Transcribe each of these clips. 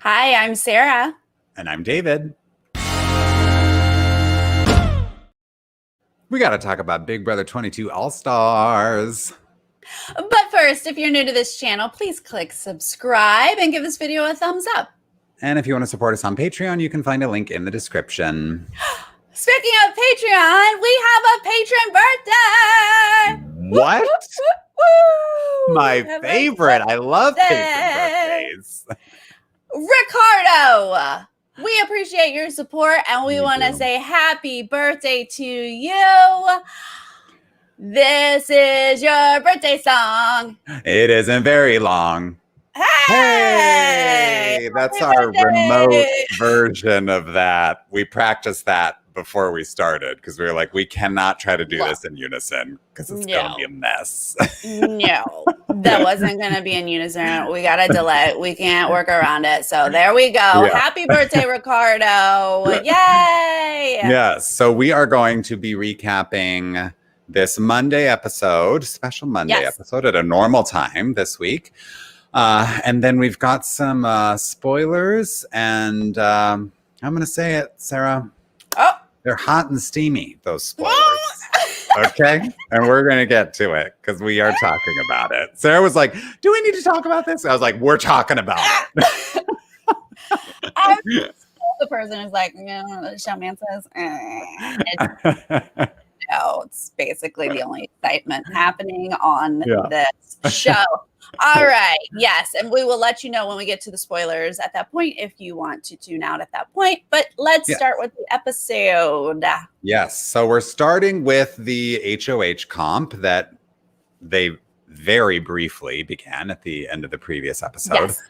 Hi, I'm Sarah. And I'm David. We got to talk about Big Brother 22 All-Stars. But first, if you're new to this channel, please click subscribe and give this video a thumbs up. And if you want to support us on Patreon, you can find a link in the description. Speaking of Patreon, we have a patron birthday! What? Woo! My favorite. I love patron birthdays. Ricardo! We appreciate your support and we want to say happy birthday to you. This is your birthday song. It isn't very long. Hey! That's our remote version of that. We practiced that before we started because we were like, we cannot try to do this in unison because it's going to be a mess. No, that wasn't going to be in unison. We got to delay. We can't work around it. So there we go. Yeah. Happy birthday, Ricardo. Yay. Yes. So we are going to be recapping this Monday episode, special Monday episode at a normal time this week. And then we've got some spoilers and I'm going to say it, Sarah. Oh. They're hot and steamy, those spoilers. Okay? And we're going to get to it because we are talking about it. Sarah was like, do we need to talk about this? I was like, we're talking about it. I'm the person who's like, showman says, no, it's basically the only excitement happening on this show. All right. Yes. And we will let you know when we get to the spoilers at that point if you want to tune out at that point. But let's start with the episode. Yes. So we're starting with the HOH comp that they very briefly began at the end of the previous episode. Yes.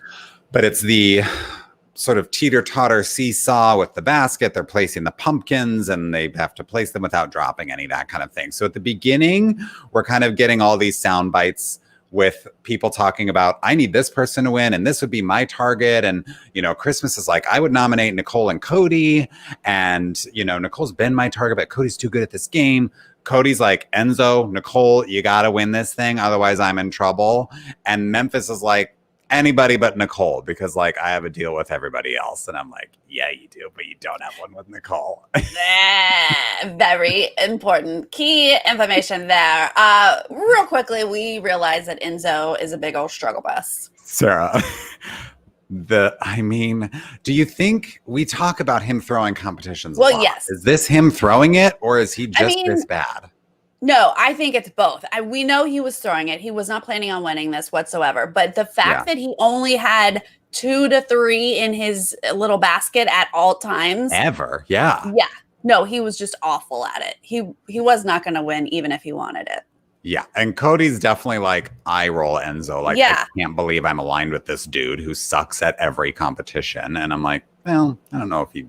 But it's the sort of teeter-totter seesaw with the basket. They're placing the pumpkins and they have to place them without dropping any, that kind of thing. So at the beginning, we're kind of getting all these sound bites with people talking about, I need this person to win and this would be my target. And, Christmas is like, I would nominate Nicole and Cody. And, Nicole's been my target, but Cody's too good at this game. Cody's like, Enzo, Nicole, you got to win this thing. Otherwise I'm in trouble. And Memphis is like, anybody but Nicole, because I have a deal with everybody else. And I'm like, yeah, you do, but you don't have one with Nicole. Very important key information there. Real quickly, we realize that Enzo is a big old struggle bus. Sarah, do you think we talk about him throwing competitions? Well, yes. Is this him throwing it or is he just this bad? No, I think it's both. We know he was throwing it. He was not planning on winning this whatsoever. But the fact that he only had 2 to 3 in his little basket at all times. Ever. Yeah. Yeah. No, he was just awful at it. He was not going to win even if he wanted it. Yeah. And Cody's definitely like, I roll Enzo. Like, I can't believe I'm aligned with this dude who sucks at every competition. And I'm like, well, I don't know if he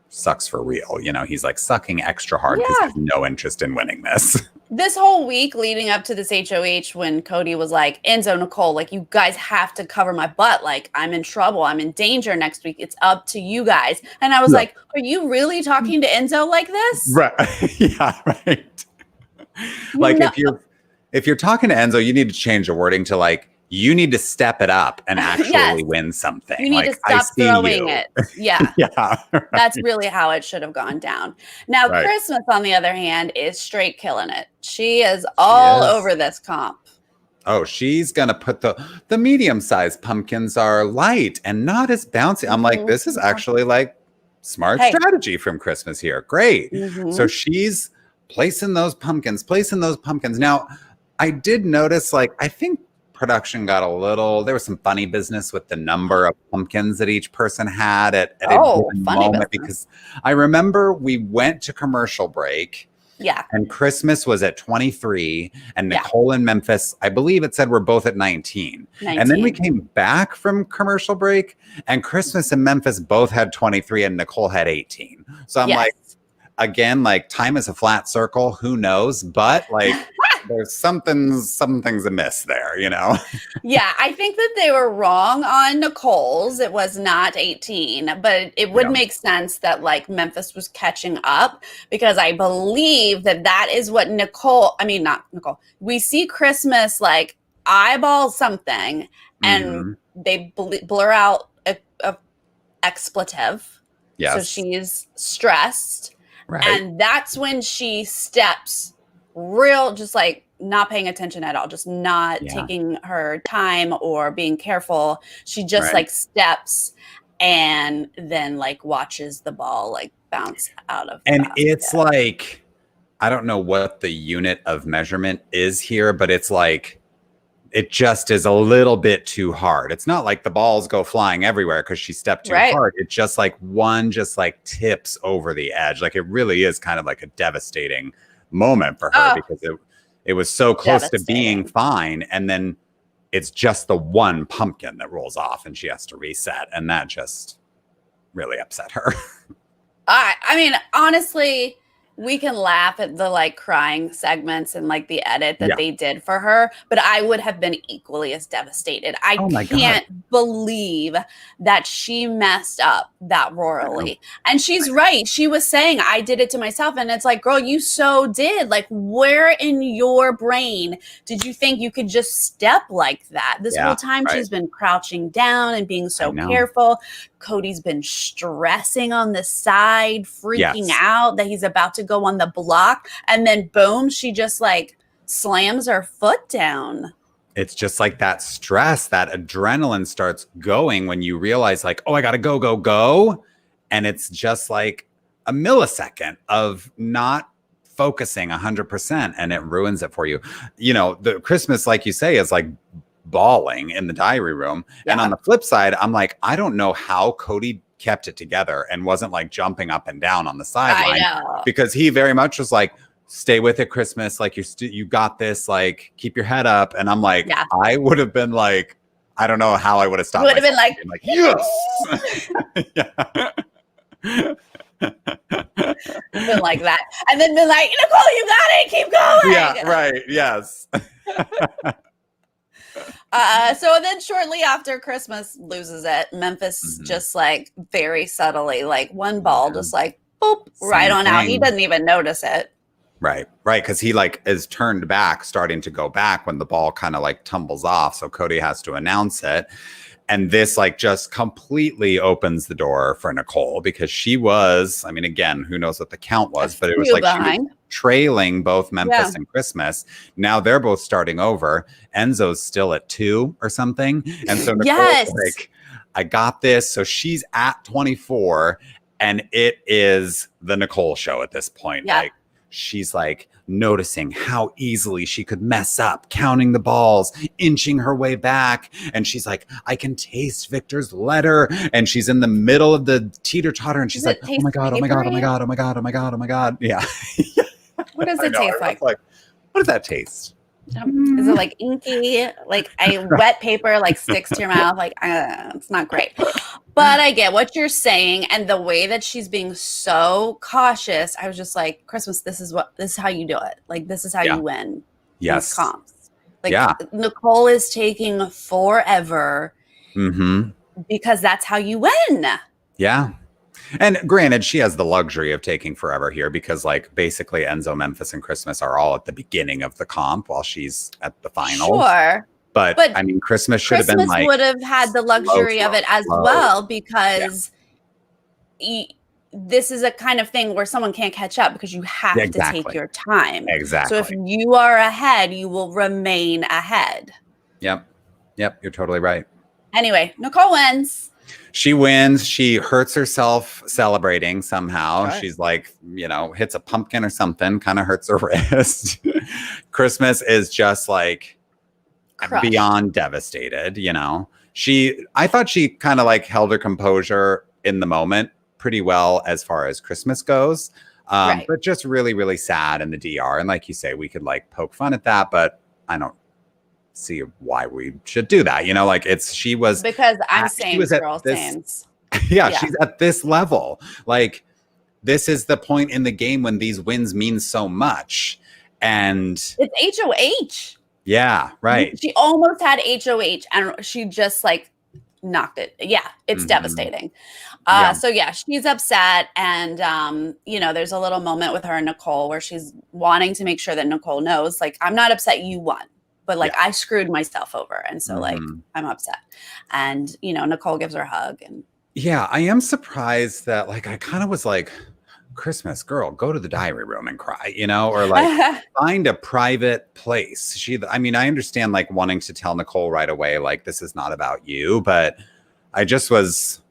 sucks for real. He's like sucking extra hard because he has no interest in winning this. This whole week leading up to this HOH, when Cody was like, Enzo, Nicole, like, you guys have to cover my butt. Like, I'm in trouble. I'm in danger next week. It's up to you guys. And I was like, are you really talking to Enzo like this? Right. Yeah, right. Like, if you're talking to Enzo, you need to change the wording to like, you need to step it up and actually win something. You need to stop throwing it. Yeah. Yeah. Right. That's really how it should have gone down. Now, Christmas, on the other hand, is straight killing it. She is all over this comp. Oh, she's going to put the medium-sized pumpkins are light and not as bouncy. I'm like, this is actually like smart strategy from Christmas here. Great. So she's placing those pumpkins. Now, I did notice, I think production got there was some funny business with the number of pumpkins that each person had at a given moment, because I remember we went to commercial break. Yeah. And Christmas was at 23 and Nicole and Memphis, I believe it said we're both at 19. And then we came back from commercial break and Christmas and Memphis both had 23 and Nicole had 18. So I'm like, again, time is a flat circle. Who knows? But there's some things amiss there, Yeah, I think that they were wrong on Nicole's. It was not 18, but it would make sense that Memphis was catching up, because I believe that is what not Nicole. We see Christmas eyeball something and they blur out a expletive. Yes. So she's stressed. Right. And that's when she steps real, just like not paying attention at all, just not taking her time or being careful. She just like steps and then like watches the ball like bounce out of the And basket. it's like, I don't know what the unit of measurement is here, but it's like, it just is a little bit too hard. It's not like the balls go flying everywhere because she stepped too hard. It's just like one just like tips over the edge. Like it really is kind of like a devastating moment for her because it was so close to being fine. And then it's just the one pumpkin that rolls off and she has to reset. And that just really upset her. I mean, honestly, we can laugh at the like crying segments and like the edit that they did for her, but I would have been equally as devastated. I can't believe that she messed up that royally. And she's right. She was saying, I did it to myself. And it's like, girl, you so did. Like, where in your brain did you think you could just step like that? This whole time she's been crouching down and being so careful. Cody's been stressing on the side, freaking out that he's about to go on the block. And then boom, she just like slams her foot down. It's just like that stress, that adrenaline starts going when you realize like, oh, I got to go. And it's just like a millisecond of not focusing 100% and it ruins it for you. You know, the Christmas, like you say, is like bawling in the diary room. And on the flip side, I'm like, I don't know how Cody kept it together and wasn't like jumping up and down on the sideline because he very much was like, stay with it, Christmas. Like you got this, like keep your head up. And I'm like, I would have been like, I don't know how I would have stopped. You would have been like yes. Been like that. And then been like, Nicole, you got it. Keep going. Yeah, right. Yes. So then shortly after Christmas loses it, Memphis just like very subtly, like one ball just like boop, right on out. He doesn't even notice it. Right. Because he like is turned back, starting to go back when the ball kind of like tumbles off. So Cody has to announce it. And this like just completely opens the door for Nicole because she was, I mean, again, who knows what the count was, but it was like she was trailing both Memphis and Christmas. Now they're both starting over. Enzo's still at 2 or something. And so Nicole's like, I got this. So she's at 24 and it is the Nicole show at this point. Like she's like noticing how easily she could mess up, counting the balls, inching her way back. And she's like, I can taste Victor's letter. And she's in the middle of the teeter-totter. And she's like, oh my God, oh my God, oh my God, oh my God, oh my God, oh my God. Yeah. What does it taste like? What does that taste? Is it like inky, like wet paper, like sticks to your mouth? Like, it's not great. But I get what you're saying. And the way that she's being so cautious, I was just like, Christmas, this is how you do it. Like, this is how you win. These comps. Like, Nicole is taking forever because that's how you win. Yeah. And granted, she has the luxury of taking forever here because like basically Enzo, Memphis, and Christmas are all at the beginning of the comp while she's at the finals. Sure. But I mean, Christmas should have been like would have had the luxury of it as well because this is a kind of thing where someone can't catch up because you have to take your time. Exactly. So if you are ahead, you will remain ahead. Yep. You're totally right. Anyway, Nicole wins. She wins. She hurts herself celebrating somehow. Right. She's like, hits a pumpkin or something, kind of hurts her wrist. Christmas is just like crushed. Beyond devastated, I thought she kind of like held her composure in the moment pretty well as far as Christmas goes. But just really, really sad in the DR. And like you say, we could like poke fun at that, but I don't see why we should do that. Because I'm saying girl sayings. She's at this level. Like this is the point in the game when these wins mean so much. And it's HOH. Yeah, right. She almost had HOH and she just like knocked it. Yeah, it's devastating. So she's upset. And, there's a little moment with her and Nicole where she's wanting to make sure that Nicole knows, like, I'm not upset you won. But like I screwed myself over. And so like I'm upset. And Nicole gives her a hug and Yeah, I am surprised that like I kind of was like, Christmas girl, go to the diary room and cry, or like find a private place. I mean, I understand like wanting to tell Nicole right away, like, this is not about you, but I just was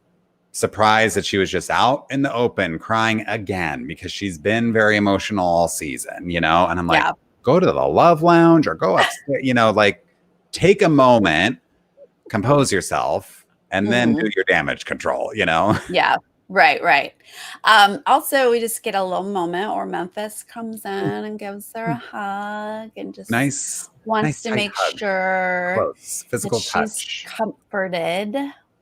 surprised that she was just out in the open crying again because she's been very emotional all season, and I'm like, Yeah. go to the love lounge or go upstairs, like take a moment, compose yourself, and then do your damage control, Yeah. Right. Also, we just get a little moment where Memphis comes in and gives her a hug and just nice wants to tight make hug. sure Close that physical she's touch. comforted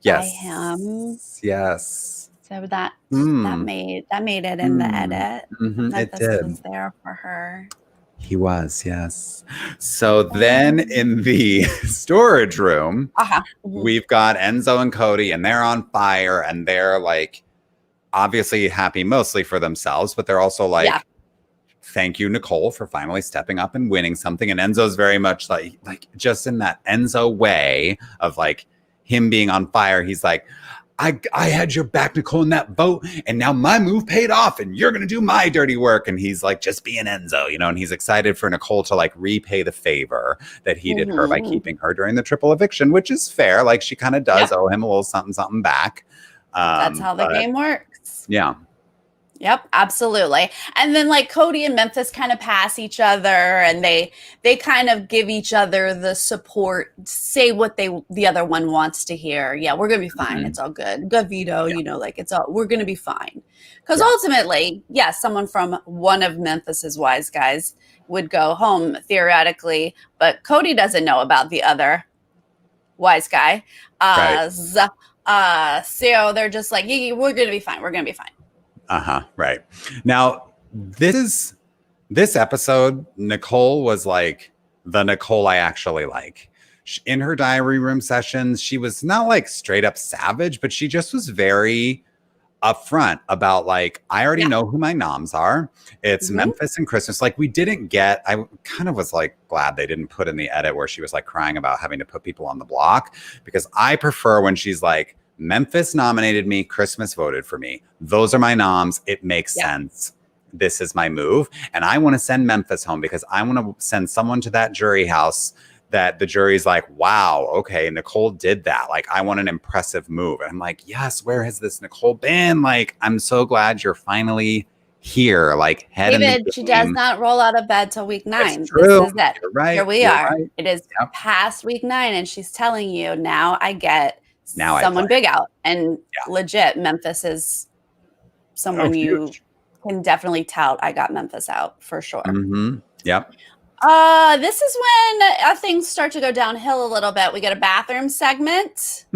by him. Yes. So that Mm. made it in the edit. It Memphis did. was there for her. He was, yes. So then in the storage room, we've got Enzo and Cody, and they're on fire, and they're like obviously happy mostly for themselves, but they're also like, thank you, Nicole, for finally stepping up and winning something. And Enzo's very much like just in that Enzo way of like him being on fire. He's like, I had your back, Nicole, in that vote, and now my move paid off, and you're gonna do my dirty work. And he's like, just being Enzo, and he's excited for Nicole to like repay the favor that he did her by keeping her during the triple eviction, which is fair. Like she kind of does owe him a little something back. That's how the game works. Yeah. Yep, absolutely. And then like Cody and Memphis kind of pass each other, and they kind of give each other the support, say what the other one wants to hear. Yeah, we're gonna be fine. It's all good. Good Veto, like we're gonna be fine. Because ultimately, yes, someone from one of Memphis's wise guys would go home theoretically, but Cody doesn't know about the other wise guy. So they're just like, we're gonna be fine. We're gonna be fine. Right. Now, this episode, Nicole was like the Nicole I actually like. In her diary room sessions, she was not like straight up savage, but she just was very upfront about like, I already know who my noms are. It's Memphis and Christmas. Like we didn't get, I kind of was like glad they didn't put in the edit where she was like crying about having to put people on the block, because I prefer when she's like, Memphis nominated me, Christmas voted for me. Those are my noms. It makes sense. This is my move. And I want to send Memphis home because I want to send someone to that jury house that the jury's like, wow, okay, Nicole did that. Like, I want an impressive move. And I'm like, yes, where has this Nicole been? Like, I'm so glad you're finally here. Like, David, she does not roll out of bed till week 9. It's true. This is it. You're right. Here we are. Right. It is past week 9, and she's telling you, now I get someone big out. And legit, Memphis is someone you can definitely tout. I got Memphis out for sure. Yep. This is when things start to go downhill a little bit. We get a bathroom segment.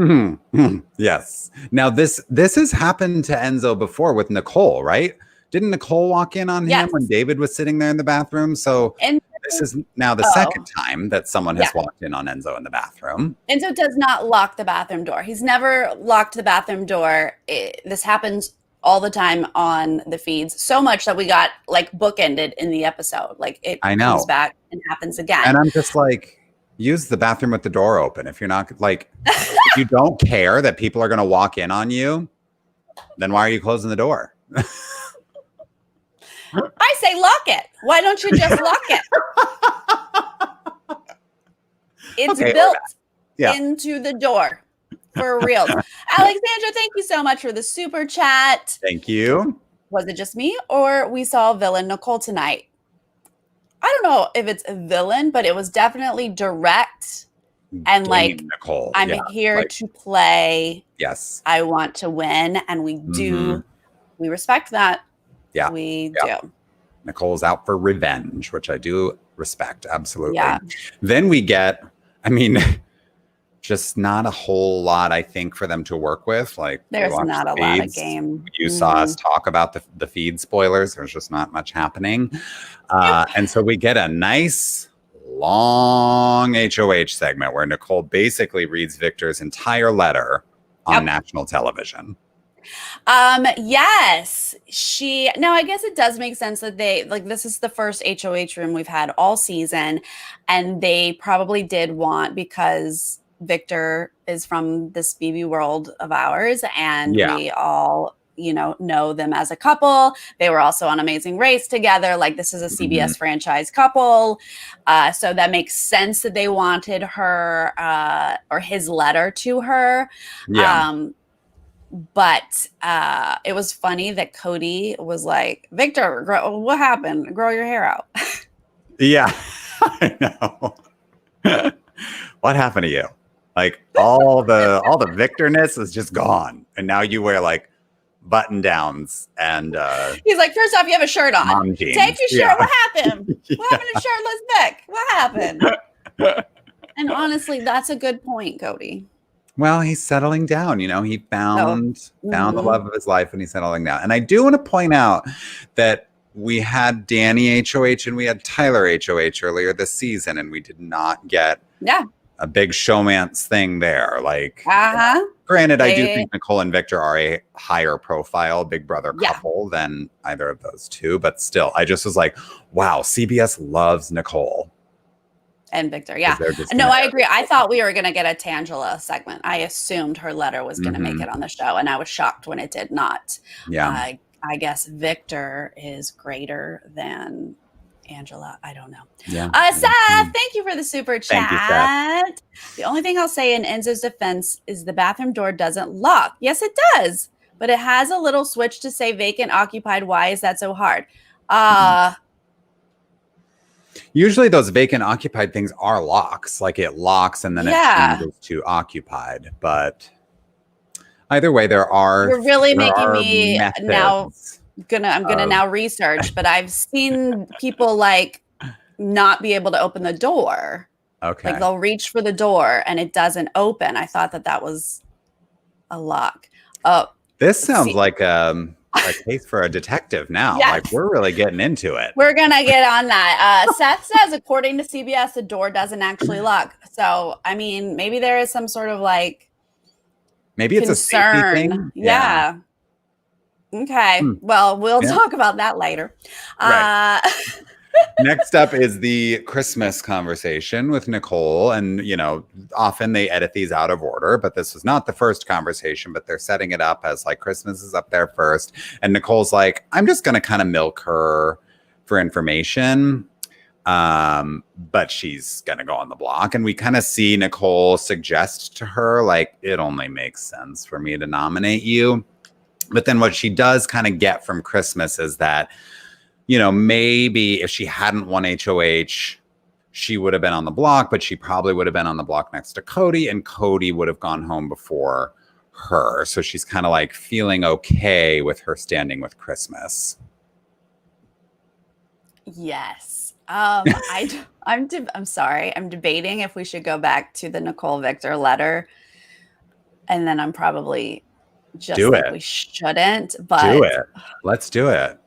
Yes. Now this has happened to Enzo before with Nicole, right? Didn't Nicole walk in on him when David was sitting there in the bathroom? So this is now the second time that someone has walked in on Enzo in the bathroom. Enzo does not lock the bathroom door. He's never locked the bathroom door. This happens all the time on the feeds, so much that we got like bookended in the episode. Like it comes back and happens again. And I'm just like, use the bathroom with the door open. If you're not like, if you don't care that people are going to walk in on you, then why are you closing the door? I say lock it. Why don't you just lock it? It's built into the door. For real. Alexandra, thank you so much for the super chat. Thank you. Was it just me, or we saw villain Nicole tonight? I don't know if it's a villain, but it was definitely direct and like, Nicole. I'm here to play. Yes. I want to win. And we do. We respect that. Yeah. We do. Nicole's out for revenge, which I do respect. Absolutely. Yeah. Then we get, I mean, just not a whole lot, I think, for them to work with. Like, there's not a lot of game. You saw us talk about the feed spoilers. There's just not much happening. And so we get a nice long HOH segment where Nicole basically reads Victor's entire letter on national television. Yes, no, I guess it does make sense that this is the first HOH room we've had all season, and they probably did want, because Victor is from this BB world of ours, and Yeah. we all, know them as a couple. They were also on Amazing Race together. Like, this is a CBS franchise couple. So that makes sense that they wanted her or his letter to her. Yeah. But it was funny that Cody was like, Victor, what happened? Grow your hair out. Yeah. I know. What happened to you? Like all the Victorness is just gone. And now you wear like button downs and he's like, first off, you have a shirt on. mom jeans. Take your shirt. Yeah. What happened? What happened to shirtless Vic? What happened? And honestly, that's a good point, Cody. Well, he's settling down. He found the love of his life, and he's settling down. And I do want to point out that we had Danny HOH and we had Tyler HOH earlier this season, and we did not get a big showmance thing there. Like, granted, I do think Nicole and Victor are a higher profile Big Brother couple than either of those two, but still, I just was like, wow, CBS loves Nicole. And Victor, No, I agree. I thought we were going to get a Tangela segment. I assumed her letter was going to make it on the show, and I was shocked when it did not. Yeah. I guess Victor is greater than Angela. I don't know. Yeah. Seth, thank you for the super chat. Thank you, Seth. The only thing I'll say in Enzo's defense is the bathroom door doesn't lock. Yes, it does, but it has a little switch to say vacant, occupied. Why is that so hard? Usually those vacant occupied things are locks. Like it locks and then it changes to occupied. But either way, there are. You're really making me methods. Now. I'm gonna now research, but I've seen people like not be able to open the door. Okay. Like they'll reach for the door and it doesn't open. I thought that was a lock. This sounds like a case for a detective now. Yes. Like we're really getting into it. We're gonna get on that. Seth says, according to CBS, the door doesn't actually lock. So I mean, maybe there is some sort of like maybe it's concern. A safety thing. Yeah. Okay. Well, we'll talk about that later. Right. Next up is the Christmas conversation with Nicole. And, often they edit these out of order, but this was not the first conversation, but they're setting it up as like Christmas is up there first. And Nicole's like, I'm just going to kind of milk her for information. But she's going to go on the block. And we kind of see Nicole suggest to her, like, it only makes sense for me to nominate you. But then what she does kind of get from Christmas is that, maybe if she hadn't won HOH, she would have been on the block, but she probably would have been on the block next to Cody, and Cody would have gone home before her. So she's kind of like feeling okay with her standing with Christmas. Yes. I'm sorry. I'm debating if we should go back to the Nicole Victor letter, and then I'm probably just do like it. We shouldn't, but do it. Let's do it.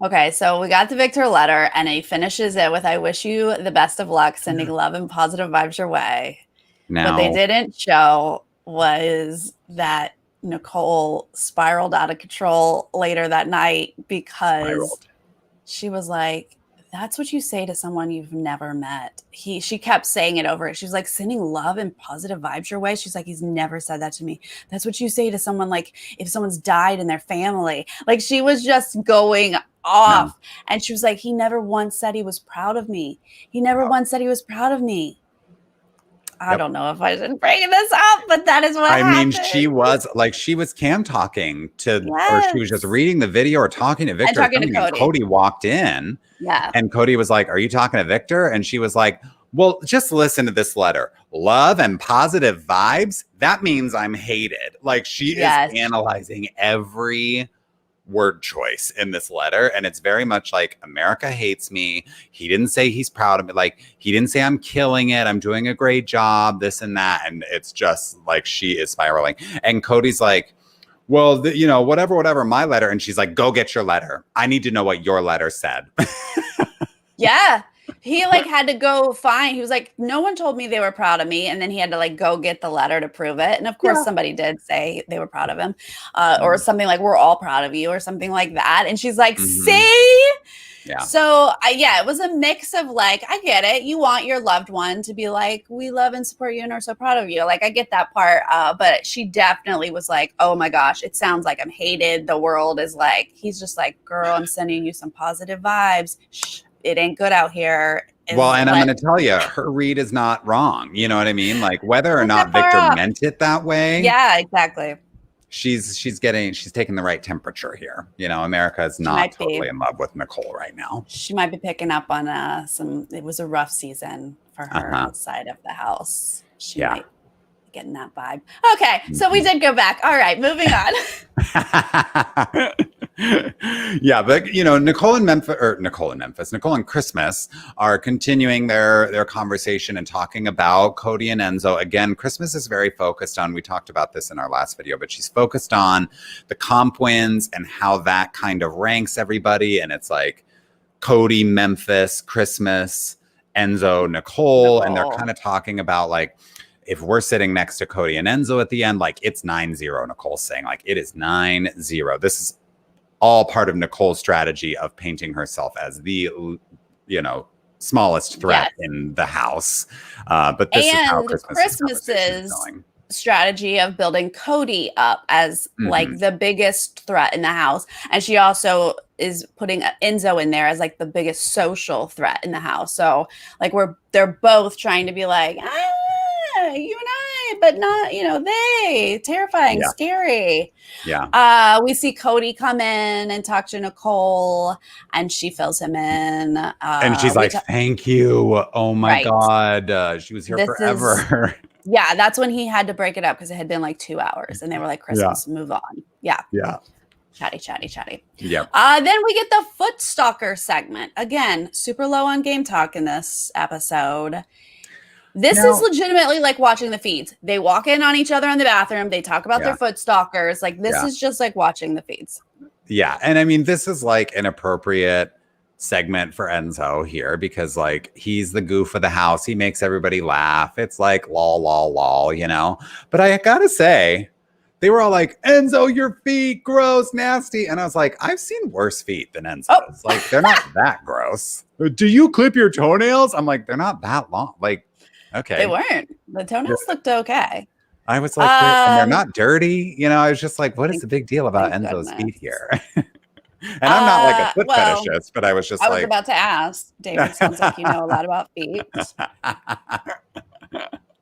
Okay, so we got the Victor letter, and he finishes it with, I wish you the best of luck, sending love and positive vibes your way. Now, what they didn't show was that Nicole spiraled out of control later that night because she was like, that's what you say to someone you've never met. She kept saying it over. She was like, sending love and positive vibes your way. She's like, he's never said that to me. That's what you say to someone, like if someone's died in their family. Like she was just going off. No. And she was like, he never once said he was proud of me. He never once said he was proud of me. I don't know if I should bring this up, but that is what happened. She was cam talking to, or she was just reading the video or talking to Victor. And talking to Cody. Cody walked in. Yeah. And Cody was like, are you talking to Victor? And she was like, well, just listen to this letter. Love and positive vibes. That means I'm hated. Like she is analyzing every word choice in this letter, and it's very much like America hates me. He didn't say he's proud of me. Like he didn't say I'm killing it, I'm doing a great job, this and that. And it's just like she is spiraling. And Cody's like, well, whatever my letter. And she's like, go get your letter. I need to know what your letter said. Yeah. He like had to go find, he was like, no one told me they were proud of me. And then he had to like go get the letter to prove it. And of course somebody did say they were proud of him or something like, we're all proud of you or something like that. And she's like, see, Yeah. So it was a mix of like, I get it. You want your loved one to be like, we love and support you and are so proud of you. Like, I get that part. But she definitely was like, oh my gosh, it sounds like I'm hated. The world is like, he's just like, girl, I'm sending you some positive vibes. Shh, it ain't good out here. Well, and I'm going to tell you, her read is not wrong. You know what I mean? Like, whether or not Victor meant it that way. Yeah, exactly. She's taking the right temperature here. You know, America is not totally in love with Nicole right now. She might be picking up on it was a rough season for her outside of the house. She might be getting that vibe. Okay, so we did go back. All right, moving on. Yeah, but you know, Nicole and Christmas are continuing their conversation and talking about Cody and Enzo. Again, Christmas is very focused on, we talked about this in our last video, but she's focused on the comp wins and how that kind of ranks everybody. And it's like Cody, Memphis, Christmas, Enzo, Nicole. And they're kind of talking about like, if we're sitting next to Cody and Enzo at the end, like it's 9-0. Nicole's saying like it is 9-0. This is all part of Nicole's strategy of painting herself as the, you know, smallest threat in the house. But this is how Christmas's going. Strategy of building Cody up as like the biggest threat in the house. And she also is putting Enzo in there as like the biggest social threat in the house. So like they're both trying to be like, you and I, but not, you know, they. Terrifying, scary. Yeah. We see Cody come in and talk to Nicole, and she fills him in. And she's like, thank you. Oh my God. She was here forever. Yeah, that's when he had to break it up because it had been like 2 hours, and they were like, Christmas, move on. Yeah. Yeah. Chatty. Yeah. Then we get the foot stalker segment. Again, super low on game talk in this episode. This is legitimately like watching the feeds. They walk in on each other in the bathroom. They talk about their foot stalkers. Like this is just like watching the feeds. Yeah. And I mean, this is like an appropriate segment for Enzo here because like he's the goof of the house. He makes everybody laugh. It's like lol, you know. But I gotta say, they were all like, Enzo, your feet, gross, nasty. And I was like, I've seen worse feet than Enzo's. Like, they're not that gross. Do you clip your toenails? I'm like, they're not that long. Like, okay. They weren't. The toenails looked okay. I was like, and they're not dirty. You know, I was just like, what is the big deal about Enzo's feet here? And I'm not like a foot fetishist, but I was just I was about to ask. David, sounds like you know a lot about feet.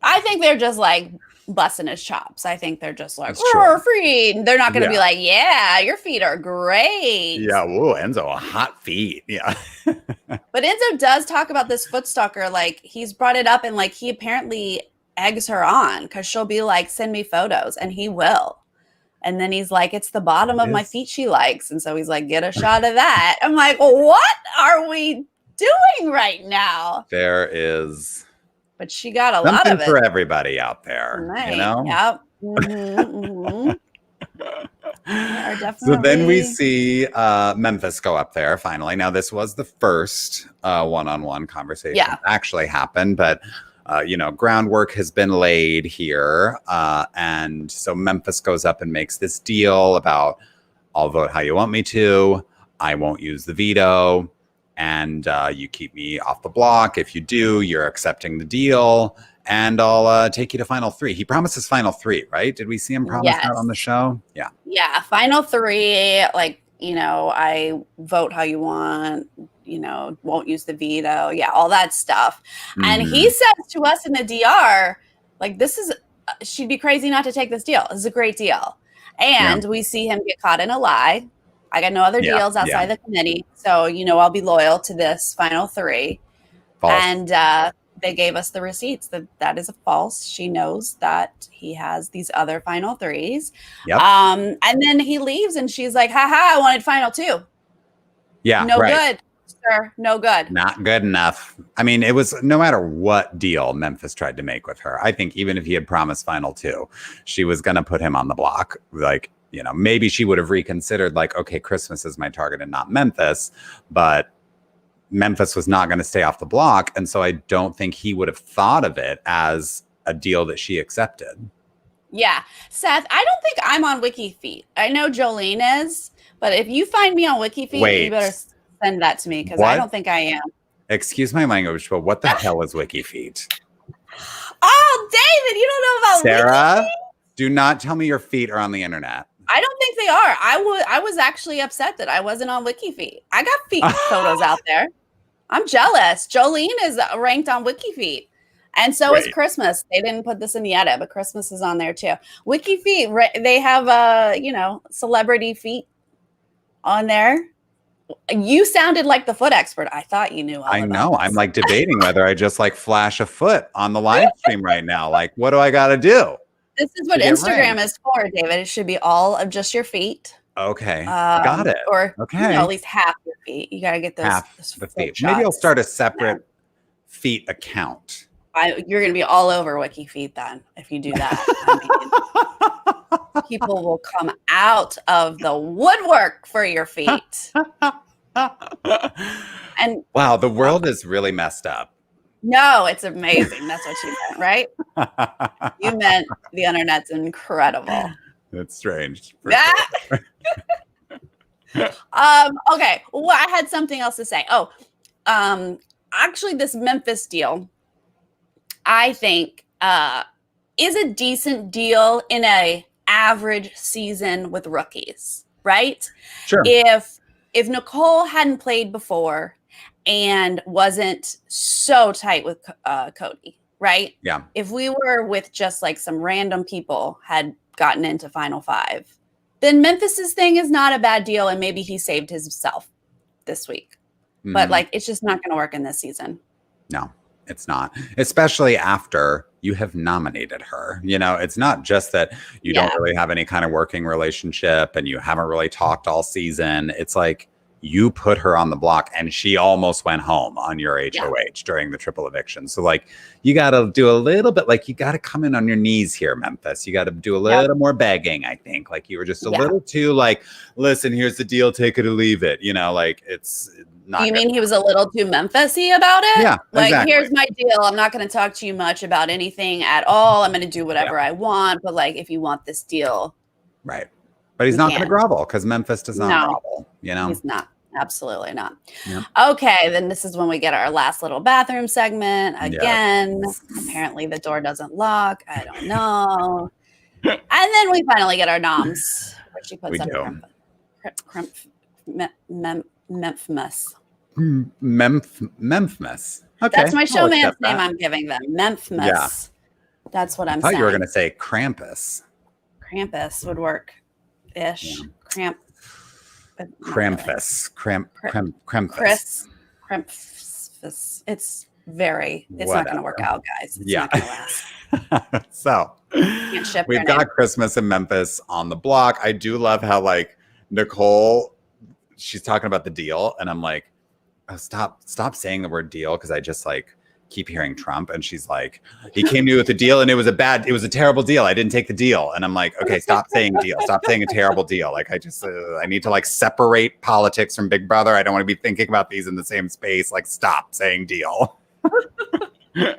I think they're just like busting his chops. I think they're just like, feet. They're not going to be like, yeah, your feet are great. Yeah, whoa, Enzo, hot feet. Yeah. But Enzo does talk about this foot stalker. Like, he's brought it up and like he apparently eggs her on because she'll be like, send me photos, and he will. And then he's like, it's the bottom of my feet she likes. And so he's like, get a shot of that. I'm like, what are we doing right now? There is. But she got a lot of it. For everybody out there. Right. You know? Yep. So then we see Memphis go up there finally. Now, this was the first one-on-one conversation that actually happened. But you know, groundwork has been laid here. And so Memphis goes up and makes this deal about, I'll vote how you want me to. I won't use the veto. And you keep me off the block. If you do, you're accepting the deal. And I'll take you to final three. He promises final three, right? Did we see him promise that on the show? Yeah. Yeah, final three. Like, you know, I vote how you want. You know, won't use the veto. Yeah, all that stuff. And he says to us in the DR, like, this is, she'd be crazy not to take this deal. This is a great deal. And we see him get caught in a lie. I got no other deals outside the committee. So, you know, I'll be loyal to this final three. False. And they gave us the receipts that is a false. She knows that he has these other final threes. Yep. And then he leaves and she's like, haha, I wanted final two. Yeah. No good. Sir, no good. Not good enough. I mean, it was no matter what deal Memphis tried to make with her. I think even if he had promised final two, she was going to put him on the block. Like, you know, maybe she would have reconsidered like, okay, Christmas is my target and not Memphis, but Memphis was not going to stay off the block. And so I don't think he would have thought of it as a deal that she accepted. Yeah. Seth, I don't think I'm on WikiFeet. I know Jolene is, but if you find me on WikiFeet, you better send that to me because I What? don't think I am. Excuse my language, but what the hell is WikiFeet? Oh, David, you don't know about Sarah, WikiFeet? do not tell me your feet are on the internet. I don't think they are. I was actually upset that I wasn't on WikiFeet. I got feet photos out there. I'm jealous. Jolene is ranked on WikiFeet. And so is Christmas. They didn't put this in the edit, but Christmas is on there too. WikiFeet, they have celebrity feet on there. You sounded like the foot expert. I thought you knew all I know. This. I'm like debating whether I just like flash a foot on the live stream right now. Like, what do I got to do? This is what Instagram is for, David. It should be all of just your feet. Okay. Got it. Or okay. At least half your feet. You got to get those half the feet. Shots. Maybe I'll start a separate feet account. You're going to be all over WikiFeet then if you do that. People will come out of the woodwork for your feet. And wow, the world is really messed up. No, it's amazing. That's what you meant, right? You meant the internet's incredible. It's strange. Okay. Well, I had something else to say. Actually, this Memphis deal, I think, is a decent deal in a average season with rookies, right? Sure. If Nicole hadn't played before and wasn't so tight with Cody, right? Yeah. If we were with just like some random people had gotten into Final Five, then Memphis's thing is not a bad deal, and maybe he saved himself this week. Mm-hmm. But like, it's just not going to work in this season. No, it's not. Especially after you have nominated her. You know, it's not just that you don't really have any kind of working relationship and you haven't really talked all season. It's like you put her on the block and she almost went home on your HOH during the triple eviction. So like, you got to do a little bit, like you got to come in on your knees here, Memphis. You got to do a little more begging, I think. Like you were just a little too like, listen, here's the deal, take it or leave it. You know, like it's not. You mean he was a little too Memphis-y about it? Yeah, like exactly. Here's my deal. I'm not going to talk to you much about anything at all. I'm going to do whatever I want. But like, if you want this deal. Right. But he's not going to grovel because Memphis does not grovel, you know? He's not. Absolutely not. Yeah. Okay, then this is when we get our last little bathroom segment. Again, apparently the door doesn't lock. I don't know. And then we finally get our noms, where she puts up Memphis. Memphis. Okay. That's my showman's name I'm giving them. Memphis. Yeah. That's what I'm saying. I thought you were going to say Krampus. Krampus would work-ish. Yeah. Krampus. Krampus. It's not going to work out, guys. It's not going to last. So we've got Christmas in Memphis on the block. I do love how like Nicole, she's talking about the deal and I'm like, oh, stop saying the word deal. Cause I just like keep hearing Trump and she's like, he came to me with a deal and it was a terrible deal. I didn't take the deal. And I'm like, okay, stop saying deal. Stop saying a terrible deal. Like I need to like separate politics from Big Brother. I don't want to be thinking about these in the same space. Like stop saying deal. Okay.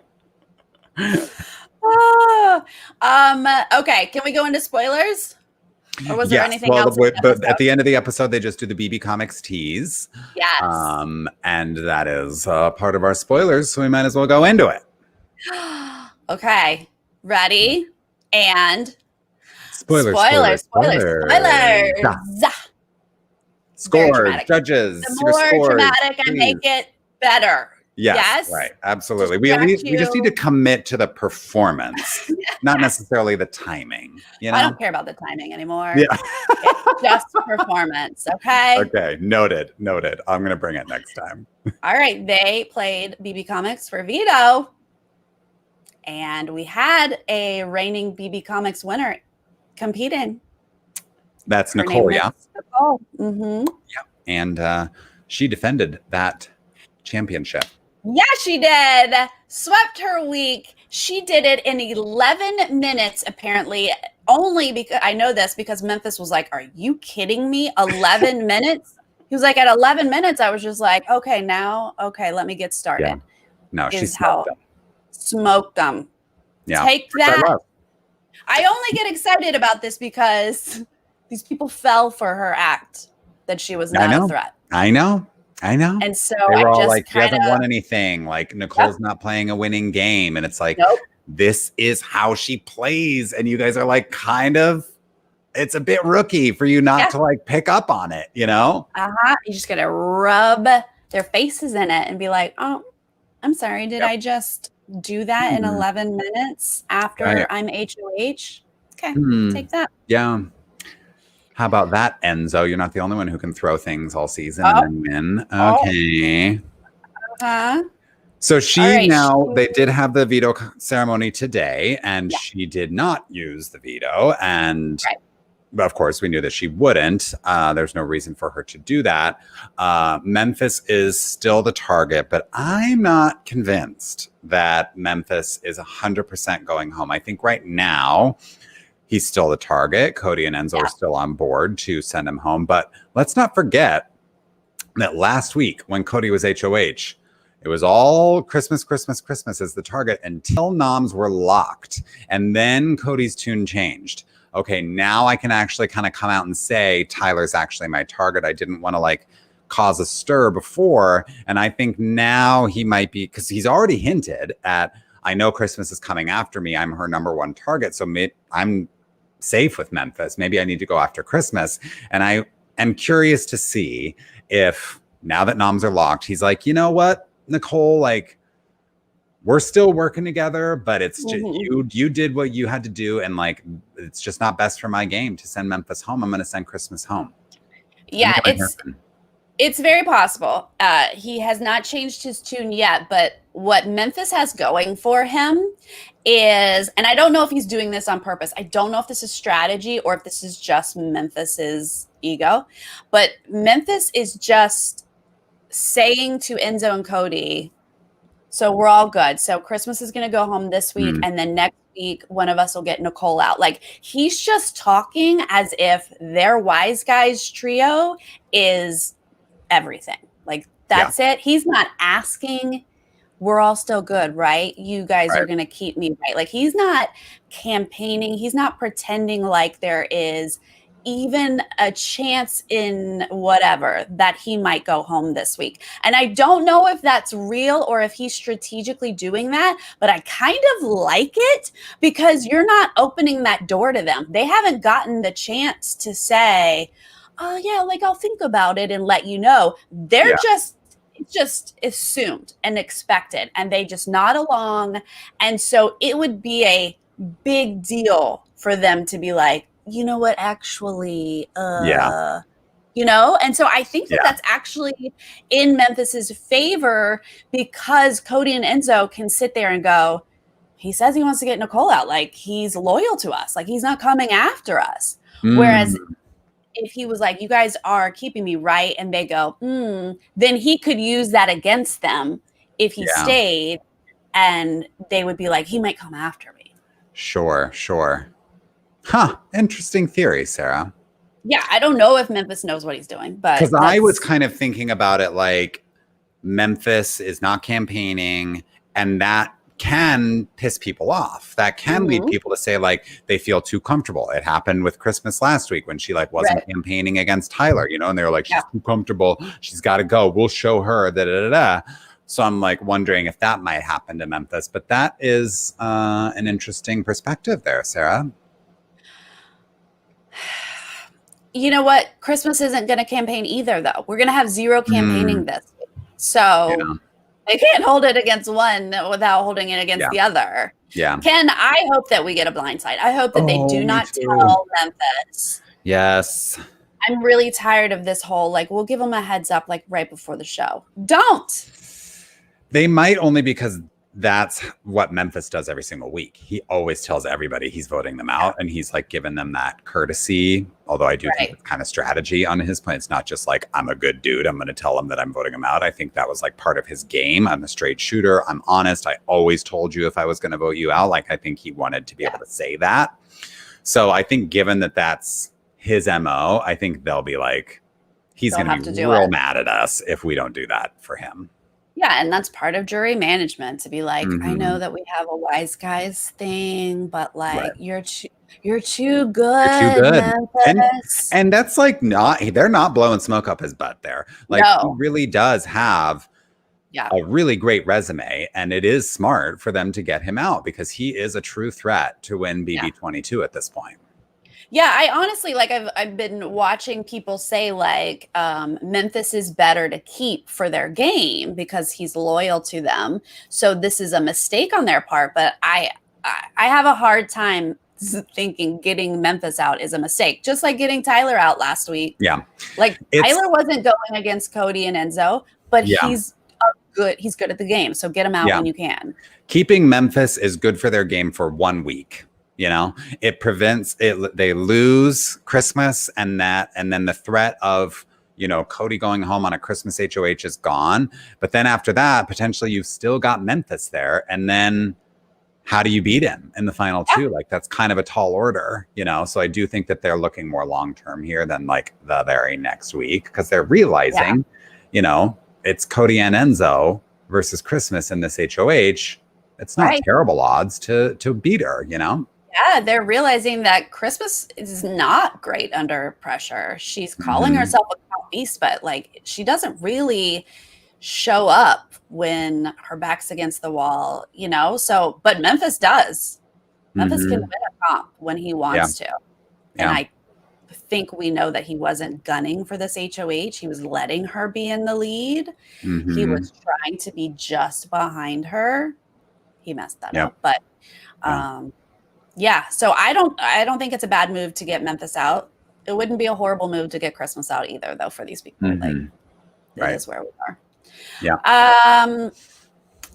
Can we go into spoilers? Or was there anything else? But at the end of the episode, they just do the BB Comics tease. Yes. And that is part of our spoilers, so we might as well go into it. Okay. Ready? And spoilers. Scores, judges. The more dramatic I make it, better. Yes, right. Absolutely. We just need to commit to the performance, not necessarily the timing. You know? I don't care about the timing anymore. Yeah. It's just performance. Okay. Okay. Noted. I'm going to bring it next time. All right. They played BB Comics for Veto. And we had a reigning BB Comics winner competing. That's Nicole, yeah. Nicole. Mm-hmm. Yeah. And she defended that championship. Yeah, she did. Swept her week. She did it in 11 minutes, apparently. Only because I know this because Memphis was like, are you kidding me? 11 minutes? He was like, at 11 minutes, I was just like, okay, let me get started. Yeah. No, she smoked them. Yeah. Take that. I only get excited about this because these people fell for her act that she was not a threat. I know. I know. And so They were I all just like, he kind hasn't of, won anything. Like, Nicole's not playing a winning game. And it's like, nope. this is how she plays. And you guys are like, kind of, it's a bit rookie for you not to like pick up on it, you know? You just got to rub their faces in it and be like, oh, I'm sorry. Did I just do that in 11 minutes after I'm HOH? Okay, take that. Yeah. How about that, Enzo? You're not the only one who can throw things all season and then win. Okay. So they did have the veto ceremony today, and she did not use the veto. And of course, we knew that she wouldn't. There's no reason for her to do that. Memphis is still the target, but I'm not convinced that Memphis is 100% going home. I think right now, he's still the target. Cody and Enzo are still on board to send him home. But let's not forget that last week when Cody was HOH, it was all Christmas, Christmas, Christmas as the target until noms were locked. And then Cody's tune changed. Okay, now I can actually kind of come out and say Tyler's actually my target. I didn't want to like cause a stir before. And I think now he might be, because he's already hinted at, I know Christmas is coming after me. I'm her number one target. So I'm safe with Memphis. Maybe I need to go after Christmas. And I am curious to see if now that noms are locked, he's like, you know what, Nicole, like, we're still working together, but it's just, you did what you had to do. And like, it's just not best for my game to send Memphis home. I'm going to send Christmas home. Yeah, it's very possible. He has not changed his tune yet, but what Memphis has going for him is, and I don't know if he's doing this on purpose. I don't know if this is strategy or if this is just Memphis's ego, but Memphis is just saying to Enzo and Cody, so we're all good. So Christmas is going to go home this week, and then next week, one of us will get Nicole out. Like, he's just talking as if their wise guys trio is everything. Like, that's it. He's not asking, we're all still good, right? You guys are going to keep me right. Like, he's not campaigning. He's not pretending like there is even a chance in whatever that he might go home this week. And I don't know if that's real or if he's strategically doing that, but I kind of like it because you're not opening that door to them. They haven't gotten the chance to say, oh yeah, like I'll think about it and let you know. They're just assumed and expected, and they just nod along. And so it would be a big deal for them to be like, you know what, actually, you know? And so I think that that's actually in Memphis's favor because Cody and Enzo can sit there and go, he says he wants to get Nicole out. Like, he's loyal to us. Like, he's not coming after us. Whereas if he was like, you guys are keeping me right, and they go, then he could use that against them if he stayed, and they would be like, he might come after me. Sure. Huh. Interesting theory, Sarah. Yeah, I don't know if Memphis knows what he's doing, but because I was kind of thinking about it like Memphis is not campaigning, and that can piss people off. That can lead people to say like they feel too comfortable. It happened with Christmas last week when she like wasn't campaigning against Tyler, you know, and they were like, she's too comfortable. She's got to go. We'll show her that. So I'm like wondering if that might happen to Memphis, but that is an interesting perspective there, Sarah. You know what? Christmas isn't going to campaign either, though. We're going to have zero campaigning this week. So they can't hold it against one without holding it against the other. Yeah. Ken, I hope that we get a blindside. I hope that they do not tell Memphis. Yes. I'm really tired of this whole, like, we'll give them a heads up, like, right before the show. Don't. They might, only because that's what Memphis does every single week. He always tells everybody he's voting them out, and he's like giving them that courtesy. Although I do think it's kind of strategy on his point. It's not just like, I'm a good dude, I'm going to tell him that I'm voting him out. I think that was like part of his game. I'm a straight shooter. I'm honest. I always told you if I was going to vote you out. Like, I think he wanted to be able to say that. So I think given that that's his MO, I think they'll be like, he's going to be real mad at us if we don't do that for him. Yeah, and that's part of jury management to be like, I know Mhm. that we have a wise guys thing, but Right. like you're too You're too good, good. And Memphis. and that's like not they're not blowing smoke up his butt there. Like he No. really does have Yeah. a really great resume, and it is smart for them to get him out because he is a true threat to win Yeah. BB22 at this point. Yeah, I honestly like I've been watching people say like Memphis is better to keep for their game because he's loyal to them. So this is a mistake on their part, but I have a hard time thinking getting Memphis out is a mistake. Just like getting Tyler out last week. Yeah. Like It's Tyler wasn't going against Cody and Enzo, but yeah. he's good at the game. So get him out Yeah. when you can. Keeping Memphis is good for their game for 1 week. You know, it prevents it. They lose Christmas and then the threat of, Cody going home on a Christmas HOH is gone. But then after that, potentially you've still got Memphis there. And then how do you beat him in the final two? Like that's kind of a tall order, So I do think that they're looking more long term here than like the very next week because they're realizing, it's Cody and Enzo versus Christmas in this HOH. It's not Right. terrible odds to beat her, Yeah, they're realizing that Christmas is not great under pressure. She's calling herself a cow beast, but like she doesn't really show up when her back's against the wall, So, but Memphis does. Memphis can win a comp when he wants to. And I think we know that he wasn't gunning for this HOH. He was letting her be in the lead. He was trying to be just behind her. He messed that up, but yeah, so I don't think it's a bad move to get Memphis out. It wouldn't be a horrible move to get Christmas out either, though, for these people. Like it is where we are. Yeah.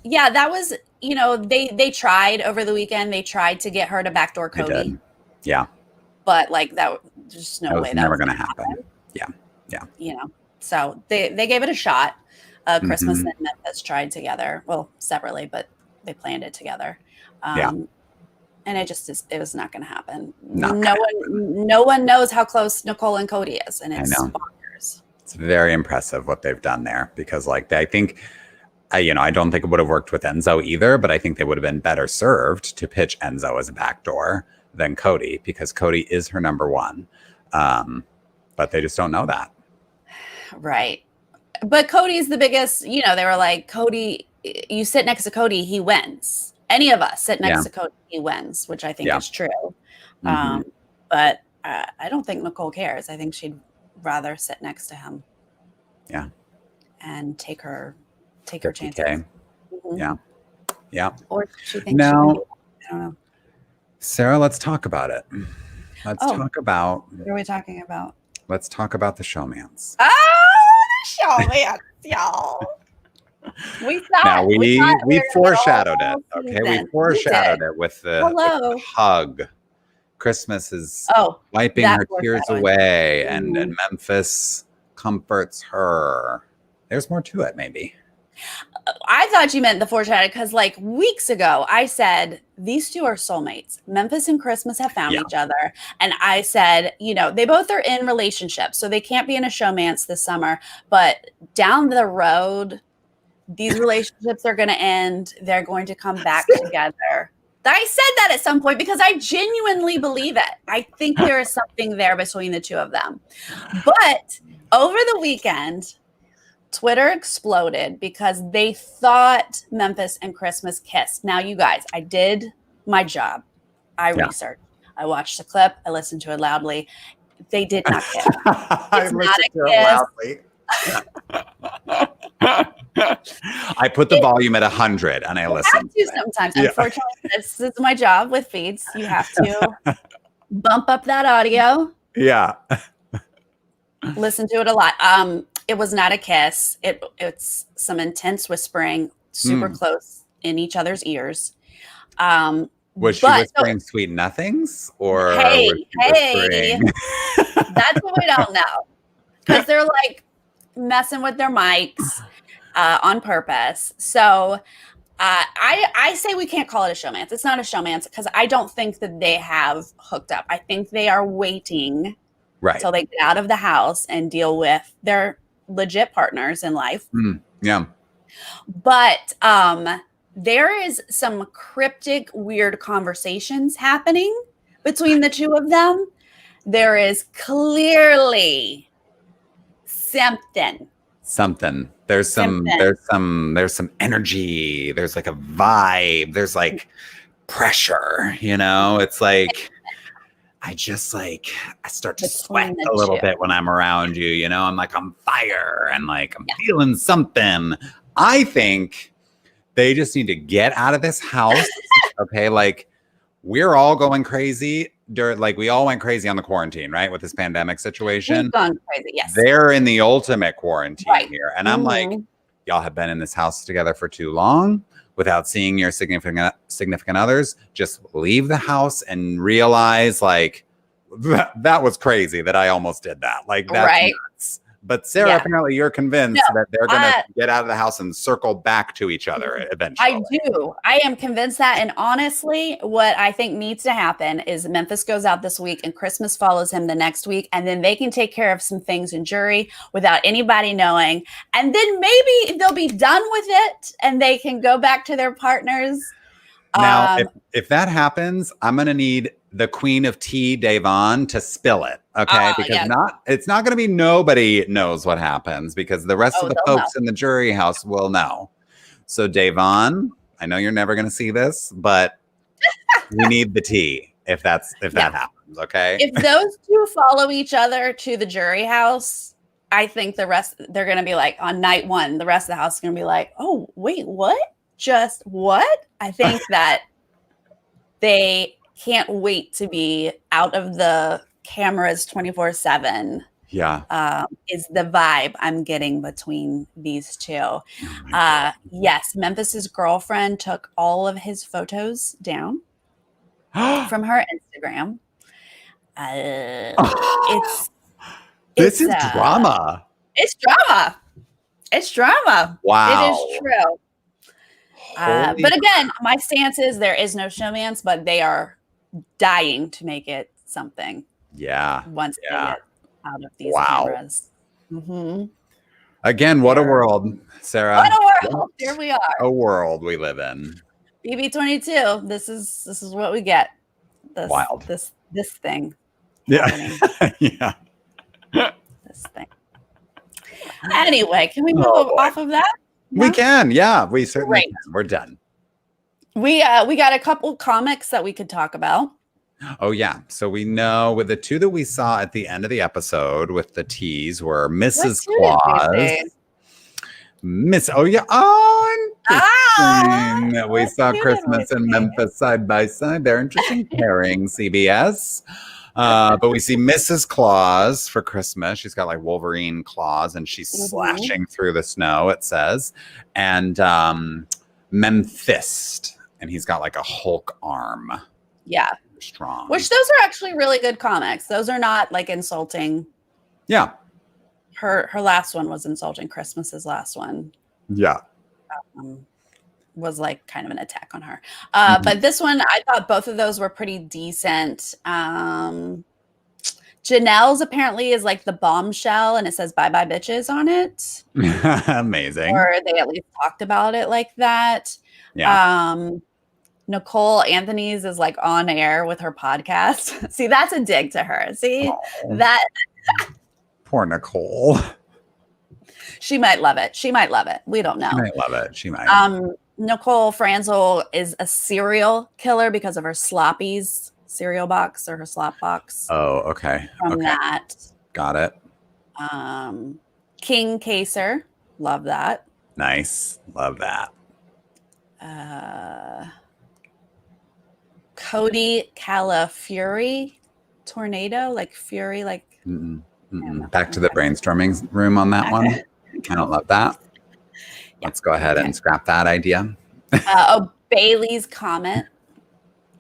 Yeah, that was, they tried over the weekend. They tried to get her to backdoor Cody. Yeah. But like that, just no way that was never going to happen. Yeah. So they gave it a shot. Christmas and Memphis tried together. Well, separately, but they planned it together. And it was not going to happen. No one knows how close Nicole and Cody is, and it's bonkers. It's very impressive what they've done there because, I think, I don't think it would have worked with Enzo either, but I think they would have been better served to pitch Enzo as a backdoor than Cody because Cody is her number one, but they just don't know that. Right, but Cody's the biggest. They were like, Cody, you sit next to Cody, he wins. Any of us sit next to Cody, he wins, which I think is true. But I don't think Nicole cares. I think she'd rather sit next to him. Yeah. And take her chances. Yeah. Or she thinks I don't know. Sarah, let's talk about it. Let's talk about. What are we talking about? Let's talk about the showmance. Oh, the showmance, y'all. We foreshadowed it. Okay, we foreshadowed it with the hug. Christmas is wiping her tears away, and Memphis comforts her. There's more to it, maybe. I thought you meant the foreshadowing because, like, weeks ago, I said these two are soulmates. Memphis and Christmas have found each other, and I said, they both are in relationships, so they can't be in a showmance this summer. But down the road, these relationships are going to end. They're going to come back together. I said that at some point because I genuinely believe it. I think there is something there between the two of them. But over the weekend, Twitter exploded because they thought Memphis and Christmas kissed. Now, you guys, I did my job. I researched. I watched the clip. I listened to it loudly. They did not kiss. I listened to it loudly. I put the volume at 100 and I listened. You have to sometimes. Unfortunately, this is my job with feeds. You have to bump up that audio. Yeah. Listen to it a lot. It was not a kiss. It's some intense whispering, super close in each other's ears. Was she whispering sweet nothings, or hey, that's what we don't know, because they're like messing with their mics on purpose. So I say we can't call it a showmance. It's not a showmance because I don't think that they have hooked up. I think they are waiting till they get out of the house and deal with their legit partners in life. Yeah. But there is some cryptic, weird conversations happening between the two of them. There is clearly something. There's some energy. There's like a vibe. There's like pressure, It's like I start to sweat a little bit when I'm around you, I'm like on fire and like I'm feeling something. I think they just need to get out of this house. Okay, like we're all going crazy. We all went crazy on the quarantine, right? With this pandemic situation. We've gone crazy, yes. They're in the ultimate quarantine here. And I'm like, y'all have been in this house together for too long without seeing your significant others. Just leave the house and realize like that was crazy that I almost did that. Like that's nuts. But Sarah, apparently you're convinced that they're going to get out of the house and circle back to each other eventually. I do. I am convinced that. And honestly, what I think needs to happen is Memphis goes out this week and Christmas follows him the next week. And then they can take care of some things in jury without anybody knowing. And then maybe they'll be done with it and they can go back to their partners. Now, if that happens, I'm going to need the Queen of Tea, Davon, to spill it. Okay. Because it's not going to be nobody knows what happens because the rest of the folks in the jury house will know. So Davon, I know you're never going to see this, but we need the tea if that happens. Okay. If those two follow each other to the jury house, I think the rest, they're going to be like on night one, the rest of the house is going to be like, oh, wait, what? Just what? I think that they can't wait to be out of the cameras 24/7. Yeah. Is the vibe I'm getting between these two. Yes, Memphis's girlfriend took all of his photos down from her Instagram. This is drama. It's drama. It's drama. Wow. It is true. But again, my stance is there is no showmance, but they are dying to make it something. Yeah. Once they get out of these cameras. Mm-hmm. Again, what a world, Sarah. What a world. Here we are. A world we live in. BB22. This is what we get. Wild. This thing. Yeah. Yeah. This thing. Anyway, can we move off of that? No? We can. Yeah, we certainly can. We're done. We got a couple comics that we could talk about. Oh, yeah. So we know with the two that we saw at the end of the episode with the teas were Mrs. Claus. We saw Christmas and Memphis side by side. They're interesting pairing, CBS. But we see Mrs. Claus for Christmas. She's got like Wolverine claws and she's slashing through the snow, it says. And Memphis, and he's got like a Hulk arm. Yeah. Strong. Which those are actually really good comics. Those are not like insulting. Yeah. Her last one was insulting. Christmas's last one. Yeah. Was like kind of an attack on her. But this one, I thought both of those were pretty decent. Janelle's apparently is like the bombshell and it says bye bye bitches on it. Amazing. Or they at least talked about it like that. Yeah. Nicole Anthony's is like on air with her podcast. See, that's a dig to her. See that. Poor Nicole. She might love it. She might love it. We don't know. She might love it. She might. Nicole Franzel is a serial killer because of her Sloppies cereal box or her slop box. Oh, okay. From that. Got it. King Kaser. Love that. Nice. Love that. Cody Calafury. Tornado. Like Fury. Like. Back to the brainstorming room on that one. I don't love that. Let's go ahead and scrap that idea. Bailey's Comet.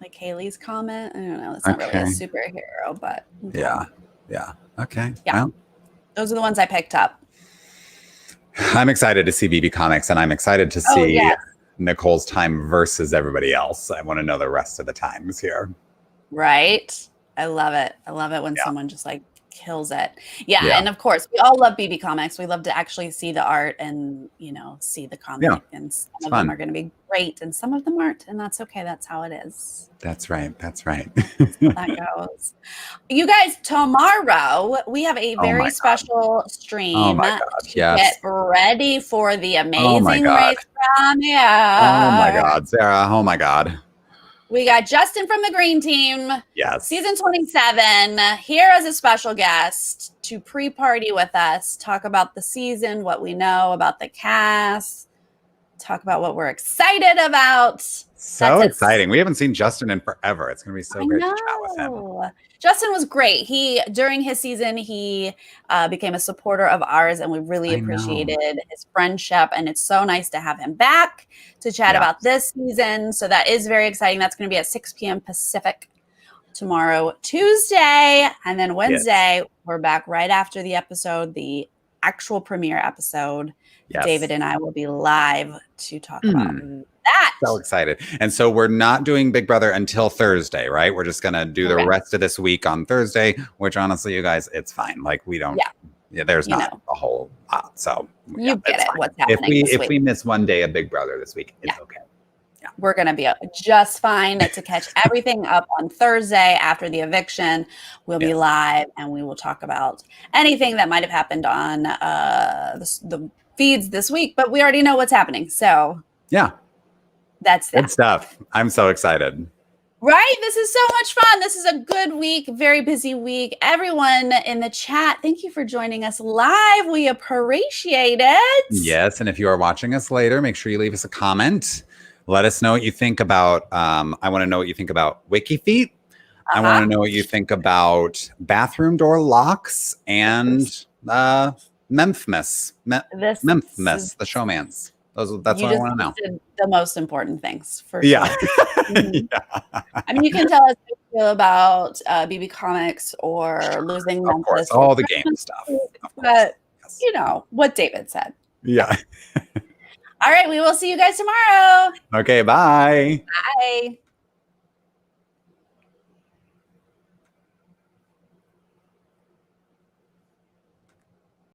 Like Haley's Comet. I don't know. It's not really a superhero, but. Okay. Yeah. Okay. Yeah. Well, those are the ones I picked up. I'm excited to see BB Comics, and I'm excited to see Nicole's time versus everybody else. I want to know the rest of the times here. Right. I love it. I love it when someone just like kills it. Yeah, and of course, we all love BB Comics. We love to actually see the art and, see the comic. And some of them are going to be great and some of them aren't, and that's okay. That's how it is. That's right. That's right. That goes. You guys, tomorrow we have a very special stream to get ready for the amazing race from here. Oh my God, Sarah. Oh my God. We got Justin from the Green Team. Yes. Season 27 here as a special guest to pre-party with us, talk about the season, what we know about the cast, talk about what we're excited about. So exciting. We haven't seen Justin in forever. It's going to be so great to chat with him. Justin was great. During his season, he became a supporter of ours, and we really appreciated his friendship. And it's so nice to have him back to chat about this season. So that is very exciting. That's going to be at 6 p.m. Pacific tomorrow, Tuesday. And then Wednesday, we're back right after the episode, the actual premiere episode. Yes. David and I will be live to talk about that. So excited. And so we're not doing Big Brother until Thursday, right? We're just going to do the rest of this week on Thursday, which honestly, you guys, it's fine. Like we don't, there's not a whole lot. So you get it. What's happening if we miss one day of Big Brother this week, it's okay. Yeah. We're going to be just fine to catch everything up on Thursday after the eviction. We'll be live and we will talk about anything that might have happened on the feeds this week, but we already know what's happening. So that's that. Good stuff. I'm so excited. Right? This is so much fun. This is a good week, very busy week. Everyone in the chat, thank you for joining us live. We appreciate it. Yes. And if you are watching us later, make sure you leave us a comment. Let us know what you think about, I want to know what you think about WikiFeet. I want to know what you think about bathroom door locks and Memphis, the showmans. That's what I want to know. The most important things for sure. I mean, you can tell us how you feel about BB Comics or losing Memphis. Of course, all the game stuff. But you know what David said. Yeah. All right, we will see you guys tomorrow. Okay, bye. Bye.